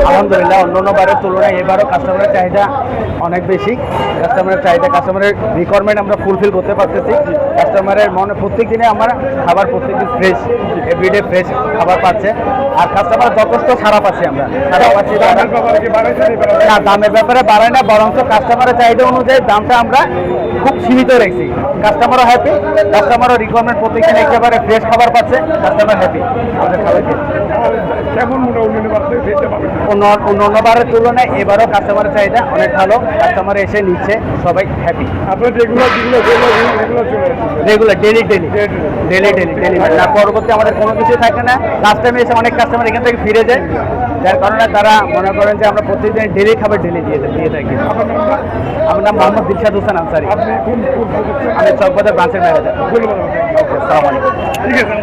আলহামদুলিল্লাহ অন্য বারের তুলনায় এবারও কাস্টমারের চাহিদা অনেক বেশি। কাস্টমারের রিকোয়ারমেন্ট আমরা ফুলফিল করতে পারতেছি। কাস্টমারের মনে প্রত্যেক দিনে আমরা খাবার প্রত্যেকদিন ফ্রেশ, এভরিডে ফ্রেশ খাবার পাচ্ছে। আর কাস্টমার যথেষ্ট সারা পাচ্ছি আমরা, সারা পাচ্ছি। না, দামের ব্যাপারে বাড়ায় না, বরঞ্চ কাস্টমারের চাহিদা অনুযায়ী দামটা আমরা খুব সীমিত রেখেছি। কাস্টমারও হ্যাপি, কাস্টমারও রিকোয়ারমেন্ট প্রত্যেকদিন একেবারে ফ্রেশ খাবার পাচ্ছে, কাস্টমার হ্যাপি আমাদের খাবার খেয়ে। অন্যবারের তুলনায় এবারও কাস্টমারের চাহিদা অনেক ভালো, কাস্টমার এসে নিচ্ছে, সবাই হ্যাপি। আপনার রেগুলার ডেলি না, পরবর্তী আমাদের কোনো কিছু থাকে না। লাস্ট টাইমে এসে অনেক কাস্টমার এখান থেকে ফিরে যায়, যার কারণে তারা মনে করেন যে আমরা প্রতিদিন ডেলি খাবার ডেলি দিয়ে থাকি। আমার নাম মোহাম্মদ দিলশাদ হোসেন আনসারি, আমি চকবাজার ব্রাঞ্চের ম্যানেজার। ধন্যবাদ। আসসালামু আলাইকুম। ঠিক আছে।